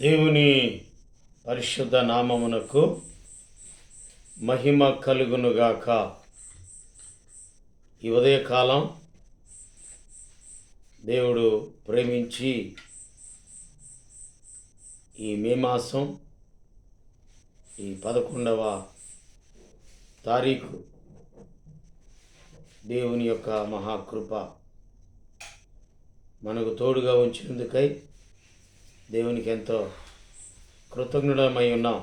దేవుని పరిశుద్ధ నామమునకు మహిమ కలుగునుగాక. ఈ ఉదయకాలం దేవుడు ప్రేమించి ఈ మే మాసం ఈ 11వ తారీఖు దేవుని యొక్క మహాకృప మనకు తోడుగా ఉంచినందుకై దేవునికి ఎంతో కృతజ్ఞుడమై ఉన్నాం.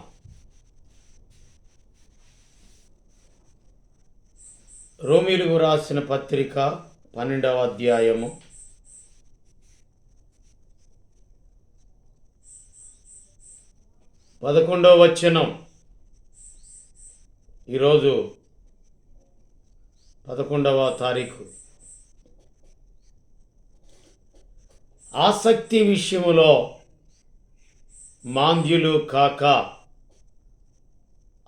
రోమీయులకు రాసిన పత్రిక 12వ అధ్యాయము 11వ వచనం. ఈరోజు 11వ తారీఖు. ఆసక్తి విషయములో మాంద్యులు కాక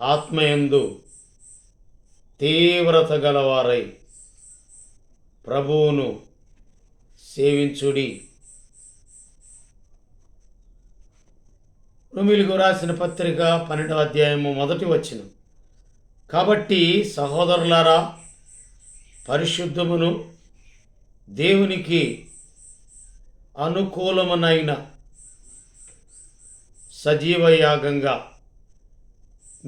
ఆత్మయందు తీవ్రత గలవారై ప్రభువును సేవించుడి. రోమీయులకు రాసిన పత్రిక 12వ అధ్యాయము 1వ వచనం. కాబట్టి సహోదరులారా, పరిశుద్ధమును దేవునికి అనుకూలమునైన సజీవయాగంగా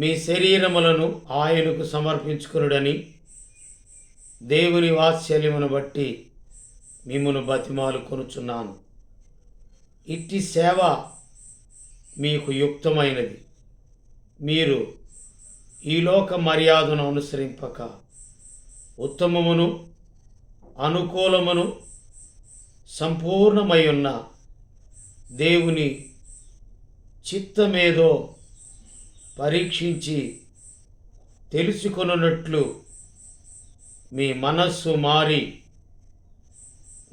మీ శరీరములను ఆయనకు సమర్పించుకొనుడని దేవుని వాత్సల్యమును బట్టి మిమ్మును బతిమాలుకొనుచున్నాను. ఇట్టి సేవ మీకు యుక్తమైనది. మీరు ఈ లోక మర్యాదను అనుసరింపక ఉత్తమమును అనుకూలమును సంపూర్ణమై ఉన్న దేవుని చిత్తమేదో పరీక్షించి తెలుసుకొనున్నట్లు మీ మనస్సు మారి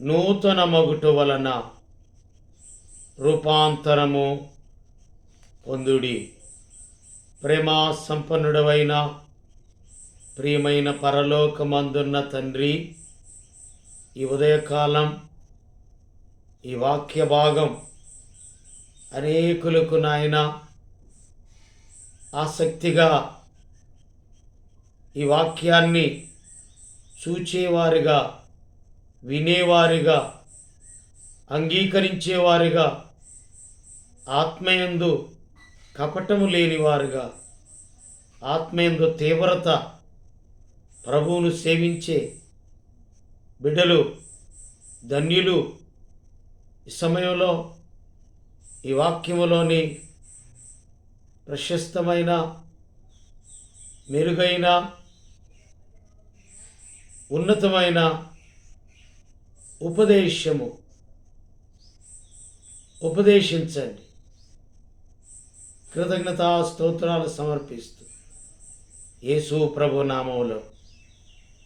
నూతన మగుట వలన రూపాంతరము పొందుడి. ప్రేమా సంపన్నుడవైన ప్రియమైన పరలోకమందున్న తండ్రి, ఈ ఉదయకాలం ఈ వాక్య భాగం అనేకులకు నాయన ఆసక్తిగా ఈ వాక్యాన్ని చూచేవారిగా, వినేవారిగా, అంగీకరించేవారిగా, ఆత్మయందు కపటము లేనివారుగా, ఆత్మయందు తీవ్రత ప్రభువును సేవించే బిడ్డలు ధన్యులు. ఈ సమయంలో ఈ వాక్యములోని ప్రశస్తమైన మెరుగైన ఉన్నతమైన ఉపదేశించండి. కృతజ్ఞతా స్తోత్రాలు సమర్పిస్తూ యేసు ప్రభు నామములో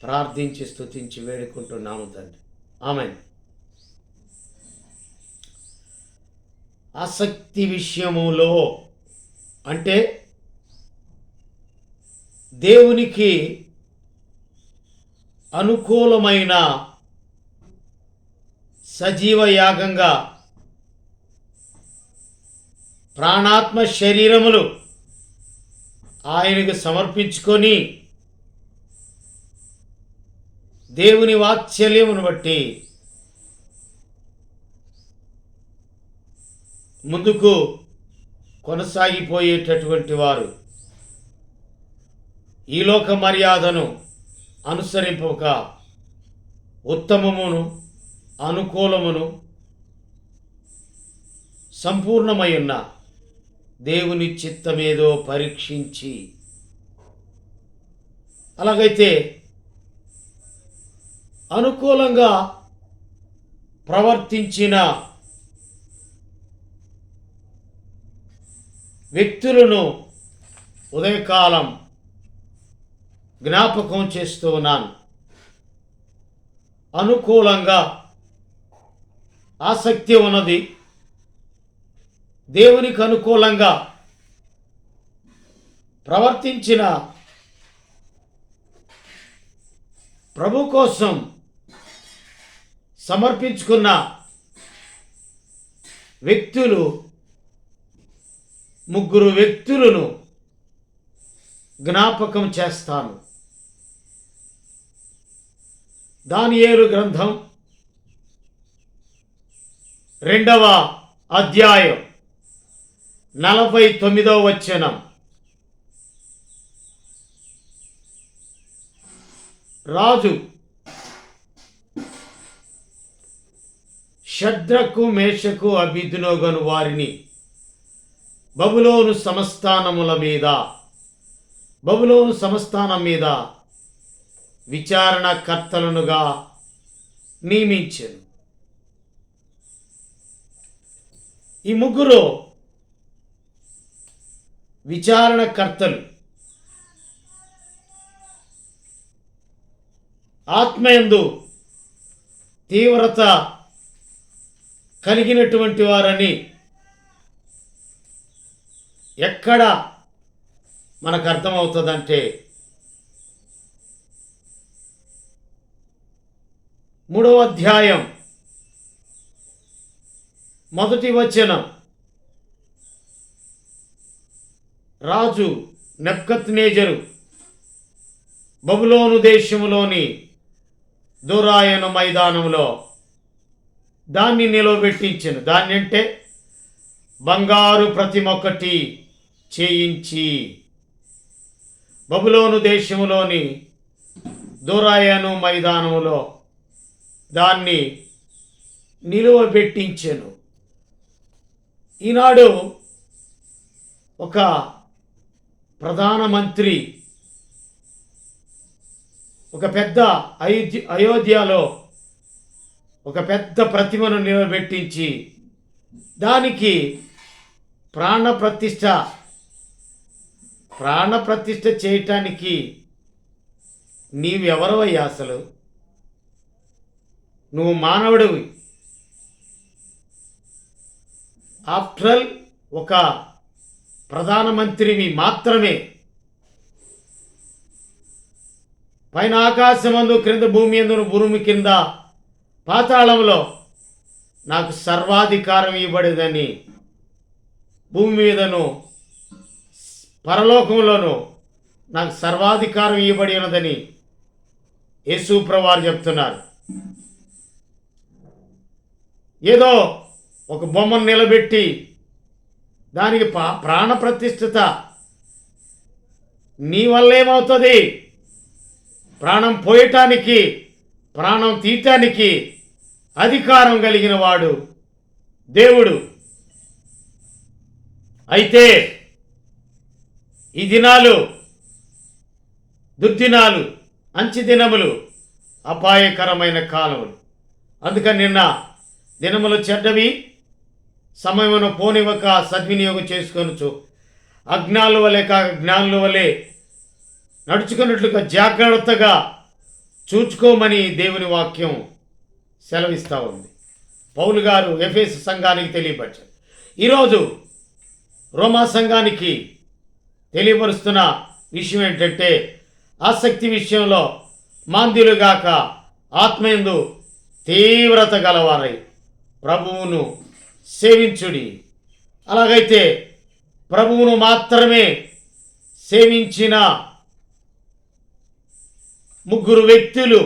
ప్రార్థించి స్తుతించి వేడుకుంటున్నాము తండ్రి. ఆమేన్. ఆసక్తి విషయములో అంటే దేవునికి అనుకూలమైన సజీవ యాగంగా ప్రాణాత్మ శరీరములు ఆయనకు సమర్పించుకొని దేవుని వాత్సల్యమును బట్టి ముందుకు కొనసాగిపోయేటటువంటి వారు ఈ లోక మర్యాదను అనుసరింపక ఉత్తమమును అనుకూలమును సంపూర్ణమై ఉన్న దేవుని చిత్తమేదో పరీక్షించి, అలాగైతే అనుకూలంగా ప్రవర్తించిన వ్యక్తులను ఉదయకాలం జ్ఞాపకం చేస్తూ ఉన్నాను. అనుకూలంగా ఆసక్తి ఉన్నది, దేవునికి అనుకూలంగా ప్రవర్తించిన ప్రభు కోసం సమర్పించుకున్న వ్యక్తులు ముగ్గురు వ్యక్తులను జ్ఞాపకం చేస్తాను. దానియేలు గ్రంథం 2వ అధ్యాయం 49వ వచనం. రాజు షద్రకు మేషకు అబేద్నెగోను వారిని బబులోను సంస్థానం మీద విచారణకర్తలనుగా నియమించెను. ఈ ముగ్గురు విచారణకర్తలు ఆత్మయందు తీవ్రత కలిగినటువంటి వారని ఎక్కడ మనకు అర్థమవుతుందంటే 3వ అధ్యాయం 1వ వచనం. రాజు నెబుకద్నెజరు బబులోను దేశములోని దోరాయను మైదానంలో దాన్ని నిలవబెట్టించెను. దాన్ని అంటే బంగారు ప్రతిమ ఒకటి చేయించి బబులోను దేశములోని దోరాయను మైదానములో దాన్ని నిలువబెట్టించెను. ఈనాడు ఒక ప్రధానమంత్రి ఒక పెద్ద అయోధ్యలో ఒక పెద్ద ప్రతిమను నిలబెట్టించి దానికి ప్రాణప్రతిష్ఠ చేయటానికి నీవెవరవయ్యా? అసలు నువ్వు మానవుడివి. ఆఫ్టర్ ఆల్ ఒక ప్రధానమంత్రివి మాత్రమే. పైన ఆకాశమందు, క్రింద భూమి యందును, భూమి కింద పాతాళంలో నాకు సర్వాధికారం ఇవ్వబడిందని, భూమి మీదను పరలోకంలోనూ నాకు సర్వాధికారం ఇవ్వబడి ఉన్నదని యేసు ప్రభువారు చెప్తున్నారు. ఏదో ఒక బొమ్మను నిలబెట్టి దానికి ప్రాణప్రతిష్ఠిత నీ వల్ల ఏమవుతుంది? ప్రాణం పోయటానికి, ప్రాణం తీయటానికి అధికారం కలిగిన వాడు దేవుడు. అయితే ఈ దినాలు దుర్దినాలు, అంచె దినములు, అపాయకరమైన కాలములు. అందుకని నిన్న దినములు చెడ్డవి, సమయమును పోనివ్వక సద్వినియోగం చేసుకొనుచు అజ్ఞానుల వలె కాక జ్ఞానుల వలె నడుచుకున్నట్లుగా జాగ్రత్తగా చూచుకోమని దేవుని వాక్యం సెలవిస్తూ ఉంది. పౌలు గారు ఎఫెసు సంఘానికి తెలియపరిచారు. ఈరోజు రోమా సంఘానికి తెలియపరుస్తున్న విషయం ఏంటంటే, ఆసక్తి విషయంలో మాంద్యులుగాక ఆత్మయందు తీవ్రత గలవారై ప్రభువును సేవించుడి. అలాగైతే ప్రభువును మాత్రమే సేవించిన ముగ్గురు వ్యక్తులు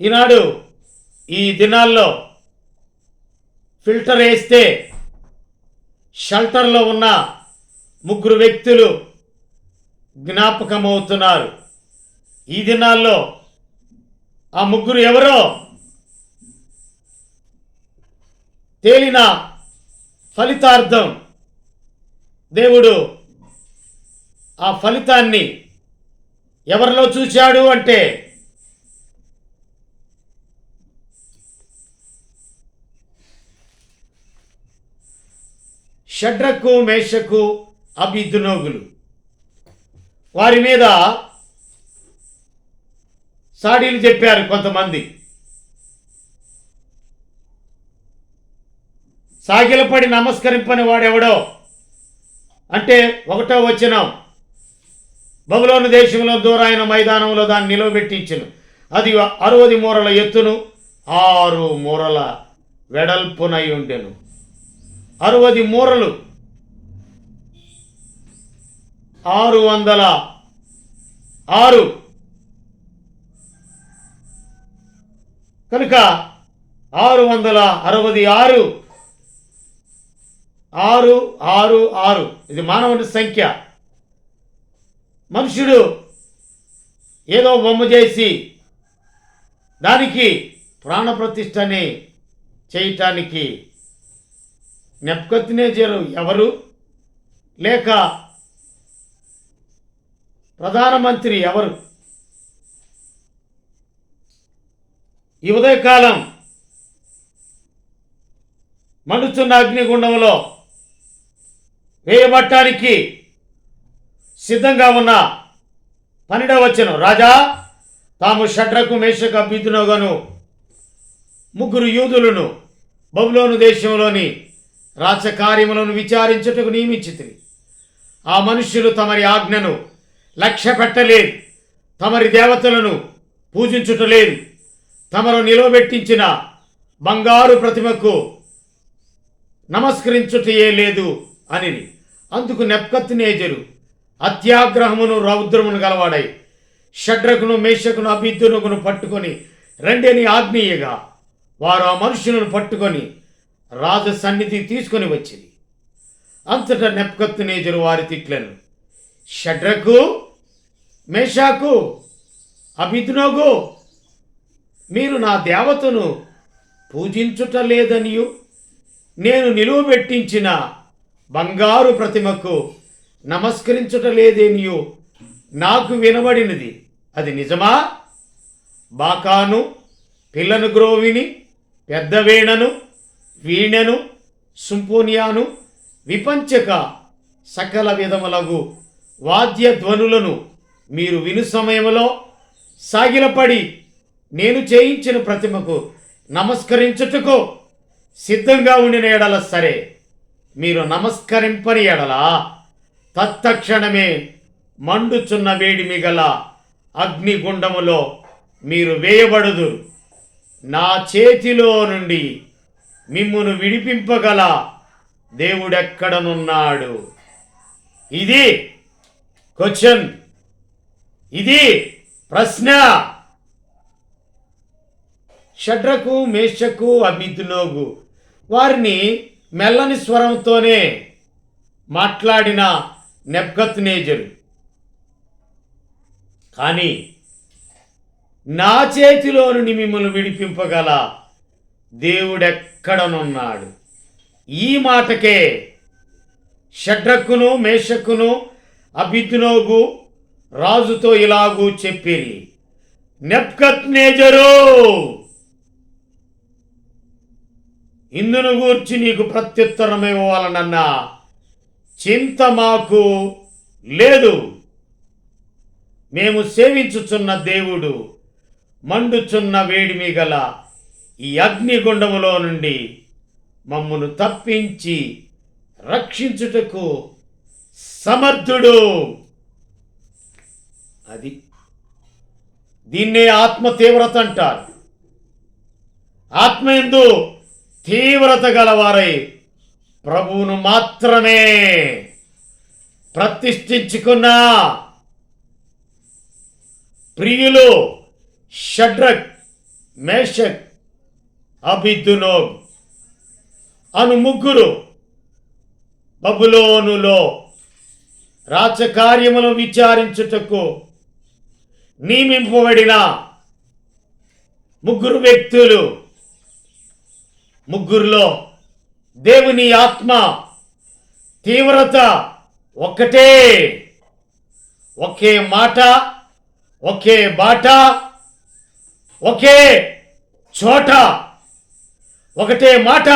ఈనాడు ఈ దినాల్లో ఫిల్టర్ వేస్తే షెల్టర్లో ఉన్న ముగ్గురు వ్యక్తులు జ్ఞాపకమవుతున్నారు. ఈ దినాల్లో ఆ ముగ్గురు ఎవరో తేలిన ఫలితార్థం దేవుడు ఆ ఫలితాన్ని ఎవరిలో చూశాడు అంటే షడ్రకు, మేషకు, అబేద్నెగోలు వారి మీద సాడీలు చెప్పారు కొంతమంది. సాగిలపడి నమస్కరింపని వాడెవడో అంటే 1వ వచనం, బబులోను దేశంలో దూరాయన మైదానంలో దాన్ని నిలవబెట్టించెను. అది 60 మూరల ఎత్తును 6 మూరల వెడల్పునై ఉండెను. 60 మూరలు 606 కనుక 666 666 ఇది మానవుని సంఖ్య. మనుషుడు ఏదో బొమ్మ చేసి దానికి ప్రాణప్రతిష్ఠని చేయటానికి నెబుకద్నెజరు ఎవరు, లేక ప్రధానమంత్రి ఎవరు? ఈ ఉదయకాలం మండుచున్న అగ్నిగుండంలో వేయబట్టానికి సిద్ధంగా ఉన్న 12వ వచనం, రాజా తాము షడ్రకు మేషకు అబేద్నెగోను ముగ్గురు యూదులను బబులోను దేశంలోని రాజకార్యములను విచారించుటకు నియమించితిరి. ఆ మనుష్యులు తమరి ఆజ్ఞను లక్ష్య పెట్టలేదు, తమరి దేవతలను పూజించుటలేదు, తమరు నిలవబెట్టించిన బంగారు ప్రతిమకు నమస్కరించుటయే లేదు అని. అందుకు నెబుకద్నెజరు అత్యాగ్రహమును రౌద్రమును గలవాడై షడ్రకును మేషకును అబేద్నెగోను పట్టుకొని రెండని ఆజ్ఞేయగా వారు ఆ మనుషులను పట్టుకొని రాజు సన్నిధి తీసుకొని వచ్చింది. అంతటా నెబుకద్నెజరు వారి తిట్లను, షడ్రకు మేషాకు అబేద్నెగో, మీరు నా దేవతను పూజించుట లేదనియు నేను నిలువబెట్టించిన బంగారు ప్రతిమకు నమస్కరించుట లేదనియు నాకు వినబడినది. అది నిజమా? బాకాను, పిల్లను గ్రోవిని, పెద్ద వీణను, వీణను, సింఫోనియాను, విపంచక సకల విధములగు వాద్య ధ్వనులను మీరు విను సమయంలో సాగిలపడి నేను చేయించిన ప్రతిమకు నమస్కరించుటకు సిద్ధంగా ఉండిన ఎడల సరే, మీరు నమస్కరింపని ఎడల తత్తక్షణమే మండుచున్న వేడిమి గల అగ్నిగుండములో మీరు వేయబడుదురు. నా చేతిలో నుండి మిమ్మును విడిపింపగల దేవుడెక్కడనున్నాడు? ఇది క్వశ్చన్, ఇది ప్రశ్న. షడ్రకు మేషకు అబేద్నెగో వారిని మెల్లని స్వరంతోనే మాట్లాడిన నెబుకద్నెజరు, కానీ నా చేతిలో నుండి మిమ్మల్ని విడిపింపగల దేవుడెక్కడనున్నాడు? ఈ మాటకే షడ్రకును మేషకును అబేద్నెగో రాజుతో ఇలాగూ చెప్పిరి, నెబుకద్నెజరు, ఇందును గూర్చి నీకు ప్రత్యుత్తరం ఇవ్వాలనన్న చింత మాకు లేదు. మేము సేవించుచున్న దేవుడు మండుచున్న వేడిమి గల ఈ అగ్నిగుండములో నుండి మమ్మును తప్పించి రక్షించుటకు సమర్థుడు. అది దీన్నే ఆత్మ తీవ్రత అంటారు. ఆత్మయందు తీవ్రత గలవారై ప్రభువును మాత్రమే ప్రతిష్ఠించుకున్న ప్రియులు షడ్రక్ మేషక్ అబేద్నెగో అను ముగ్గురు బబులోనులో రాజకార్యములు విచారించుటకు నియమింపబడిన ముగ్గురు వ్యక్తులు. ముగ్గురులో దేవుని ఆత్మ తీవ్రత ఒక్కటే, ఒకే మాట, ఒకే బాట, ఒకే చోట. ఒకటే మాట,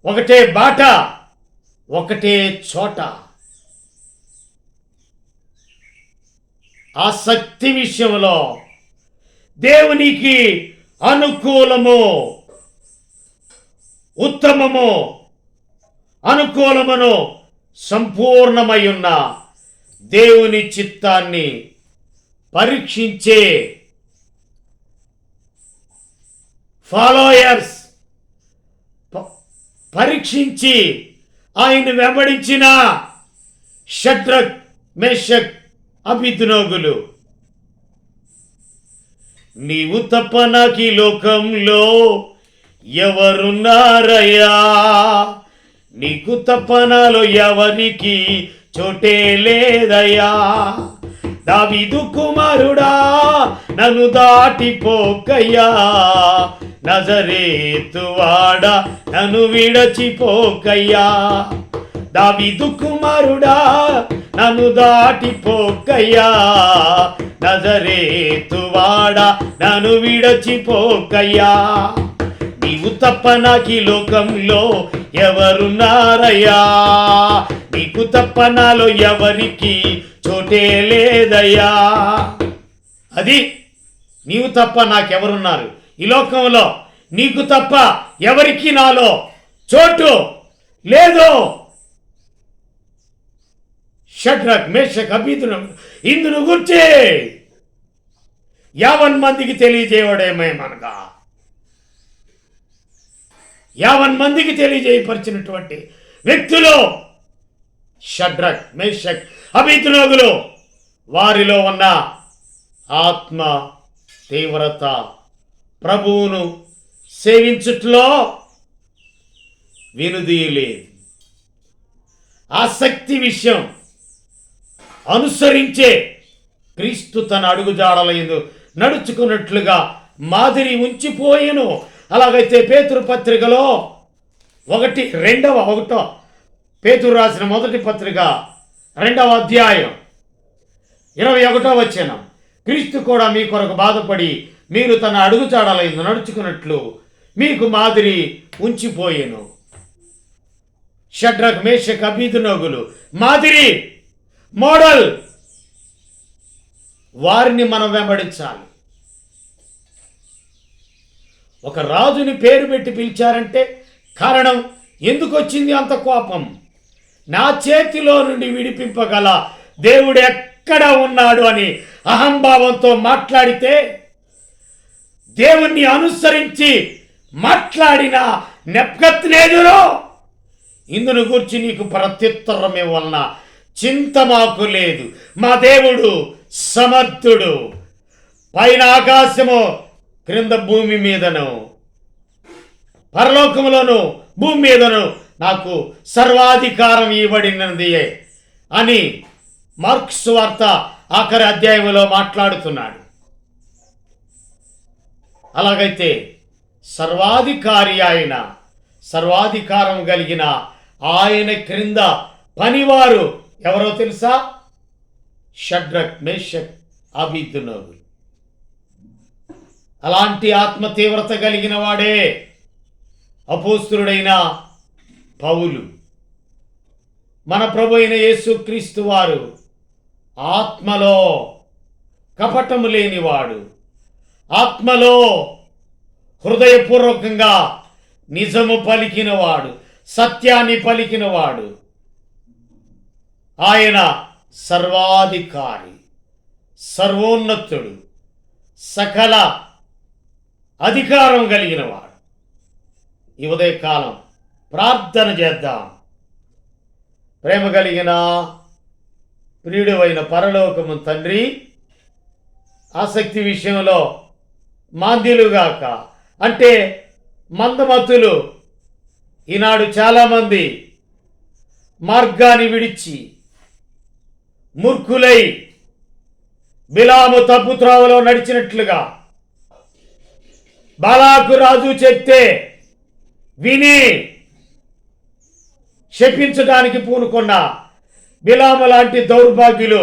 ఒకటే బాట, ఒకటే చోట. ఆ శక్తి విషయంలో దేవునికి అనుకూలము, ఉత్తమము, అనుకూలమును సంపూర్ణమై ఉన్న దేవుని చిత్తాన్ని పరీక్షించే ఫాలోయర్స్ పరీక్షించి ఆయన వెంబడించిన షడ్రక్, మేషక్, అబేద్నెగోలు, నీవు తప్ప నాకు ఈ లోకంలో ఎవరున్నారయ్యా, నీకు తప్ప నాలో ఎవరికి చోటే లేదయ్యా, దావీదు కుమారుడా నన్ను దాటిపోకయ్యా, నజరేతువాడా నన్ను విడచిపోకయ్యా, దావీదు కుమారుడా నన్ను దాటిపోకయ్యా, నజరేతువాడా నన్ను విడచిపోకయ్యా, నీవు తప్ప నాకు ఈ లోకంలో ఎవరున్నారయ్యా, నీకు తప్ప నాలో ఎవరికి చోటే లేదయ్యా. అది నీవు తప్ప నాకెవరున్నారు ఈ లోకంలో, నీకు తప్ప ఎవరికి నాలో చోటు లేదు. షడ్రక్, మేషక్, అబేద్నెగో ఇందును గురించి 50 మందికి తెలియజేయడమేమనగా 50 మందికి తెలియజేయపరిచినటువంటి వ్యక్తులు షడ్రక్, మేషక్, అబేద్నెగోలు. వారిలో ఉన్న ఆత్మ తీవ్రత, ప్రభువును సేవించుట్లో వినుదీయలేదు. ఆసక్తి విషయం అనుసరించే క్రీస్తు తన అడుగుజాడలయందు నడుచుకున్నట్లుగా మాదిరి ఉంచిపోయెను. అలాగైతే పేతురు పత్రికలో 1 పేతురు రాసిన మొదటి పత్రిక 2వ అధ్యాయం 21వ వచనం, క్రీస్తు కూడా మీ కొరకు బాధపడి మీరు తన అడుగుజాడలయందు నడుచుకున్నట్లు మీకు మాదిరి ఉంచిపోయెను. షడ్రక్, మేషక్, అబేద్నెగోలు మాదిరి, మోడల్. వారిని మనం వెంబడించాలి. ఒక రాజుని పేరు పెట్టి పిలిచారంటే కారణం ఎందుకు వచ్చింది అంత కోపం? నా చేతిలో నుండి విడిపింపగల దేవుడు ఎక్కడ ఉన్నాడు అని అహంభావంతో మాట్లాడితే, దేవుణ్ణి అనుసరించి మాట్లాడిన నెబ్కద్నెజరు ఇందును గూర్చి నీకు ప్రత్యుత్తరం ఇవ్వలన చింత మాకు లేదు, మా దేవుడు సమర్థుడు, పైన ఆకాశము క్రింద భూమి మీదను, పరలోకములోను భూమి మీదను నాకు సర్వాధికారం ఇవ్వబడినది అని మార్కు సువార్త ఆఖరి అధ్యాయంలో మాట్లాడుతున్నాడు. అలాగైతే సర్వాధికారి ఆయన, సర్వాధికారం కలిగిన ఆయన క్రింద పనివారు ఎవరో తెలుసా? షడ్రక్, మేషక్, అబేద్నెగోలు. అలాంటి ఆత్మ తీవ్రత కలిగిన వాడే అపోస్తలుడైన పౌలు. మన ప్రభు అయిన యేసుక్రీస్తు వారు ఆత్మలో కపటము లేనివాడు, ఆత్మలో హృదయపూర్వకంగా నిజము పలికినవాడు, సత్యాన్ని పలికినవాడు. ఆయన సర్వాధికారి, సర్వోన్నతుడు, సకల అధికారం కలిగినవాడు. ఈ ఉదయకాలం ప్రార్థన చేద్దాం. ప్రేమ కలిగిన ప్రియుడైన పరలోకము తండ్రి, ఆసక్తి విషయంలో మాంద్యులుగాక, అంటే మందమతులు ఈనాడు చాలామంది మార్గాన్ని విడిచి మూర్ఖులై బిలాము తప్పుత్రోవలో నడిచినట్లుగా, బాలాకు రాజు చెప్తే విని శపించడానికి పూనుకున్న బిలాము లాంటి దౌర్భాగ్యులు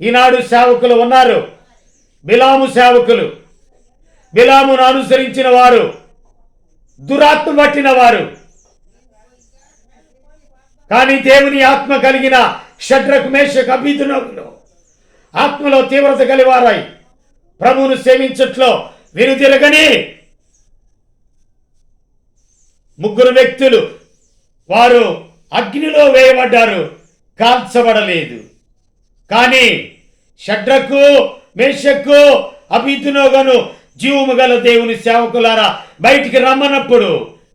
ఈనాడు సేవకులు ఉన్నారు. బిలాము సేవకులు, బిలామును అనుసరించిన వారు, దురాత్మ పట్టిన వారు. కానీ దేవుని ఆత్మ కలిగిన షడ్రక్, మేషక్, అబేద్నెగోలు ఆత్మలో తీవ్రత కలివారాయి ప్రభువును సేవించట్లో వెనుదిరగని ముగ్గురు వ్యక్తులు, వారు అగ్నిలో వేయబడ్డారు, కాల్చబడలేదు. కానీ షడ్రకు, మేషక్కు, అబేద్నెగోను జీవము గల దేవుని సేవకులారా బయటికి రమ్మన్నప్పుడు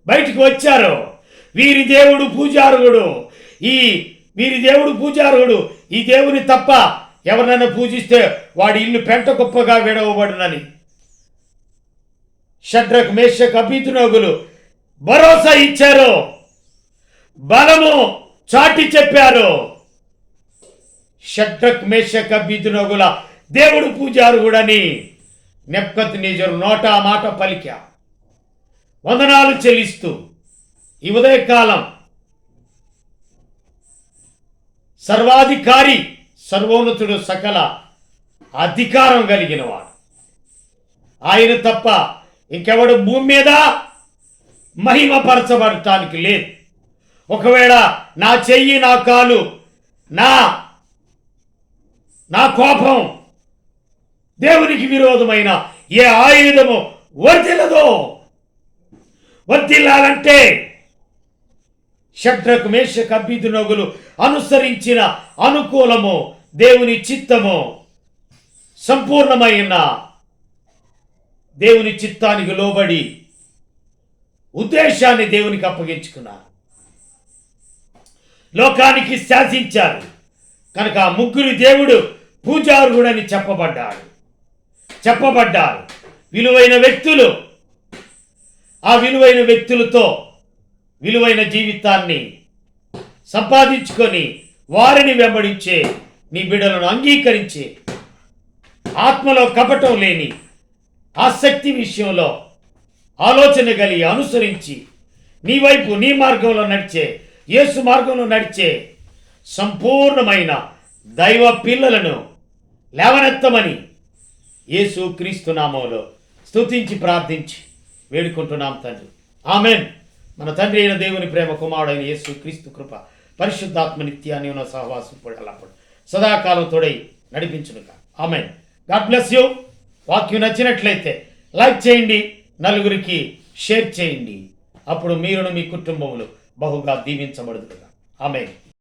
బయటికి వచ్చారు. వీరి దేవుడు పూజార్హుడు, వీరి దేవుడు పూజార్హుడు, ఈ దేవుని తప్ప ఎవరినైనా పూజిస్తే వాడి ఇల్లు పెంట కుప్పగా విడవబడునని షడ్రక్ మేషక్ అబేద్నెగోలు భరోసా ఇచ్చారు, బలము చాటి చెప్పారు. షడ్రక్ మేషక్ అబేద్నెగోల దేవుడు పూజార్హుడని నెబుకద్నెజరు నోట మాట పలికా. వందనాలు చెల్లిస్తూ ఈ ఉదయకాలం సర్వాధికారి, సర్వోన్నతుడు, సకల అధికారం కలిగిన వాడు, ఆయన తప్ప ఇంకెవడు భూమి మీద మహిమపరచబడటానికి లేదు. ఒకవేళ నా చెయ్యి, నా కాలు, నా కోపం దేవునికి విరోధమైన ఏ ఆయుధము వర్ధిల్లదో. వర్ధిల్లాలంటే షడ్రక్ మేషక్ అబేద్నెగోలు అనుసరించిన అనుకూలము, దేవుని చిత్తము, సంపూర్ణమైన దేవుని చిత్తానికి లోబడి ఉద్దేశాన్ని దేవునికి అప్పగించుకున్నారు, లోకానికి శాసించారు. కనుక ఆ ముగ్గురు దేవుడు పూజార్హుడని చెప్పబడ్డారు. విలువైన వ్యక్తులు, ఆ విలువైన వ్యక్తులతో విలువైన జీవితాన్ని సంపాదించుకొని వారిని వెంబడించే నీ బిడ్డలను అంగీకరించే, ఆత్మలో కపటం లేని, ఆసక్తి విషయంలో ఆలోచన కలిగి అనుసరించి నీ వైపు, నీ మార్గంలో నడిచే, యేసు మార్గంలో నడిచే సంపూర్ణమైన దైవ పిల్లలను లేవనెత్తమని యేసు క్రీస్తు నామములో స్తుతించి ప్రార్థించి వేడుకుంటున్నాం తండ్రి. ఆమెన్. మన తండ్రి అయిన దేవుని ప్రేమ, కుమారుడైన యేసు క్రీస్తు కృప, పరిశుద్ధాత్మ నిత్యాన్ని ఉన్న సహవాసం అల్లప్పుడు సదాకాలం తోడై నడిపించునుగా. ఆమెన్. God bless you. వాక్యం నచ్చినట్లయితే లైక్ చేయండి, నలుగురికి షేర్ చేయండి. అప్పుడు మీరును మీ కుటుంబములు బహుగా దీవించబడుదురుగా. ఆమెన్.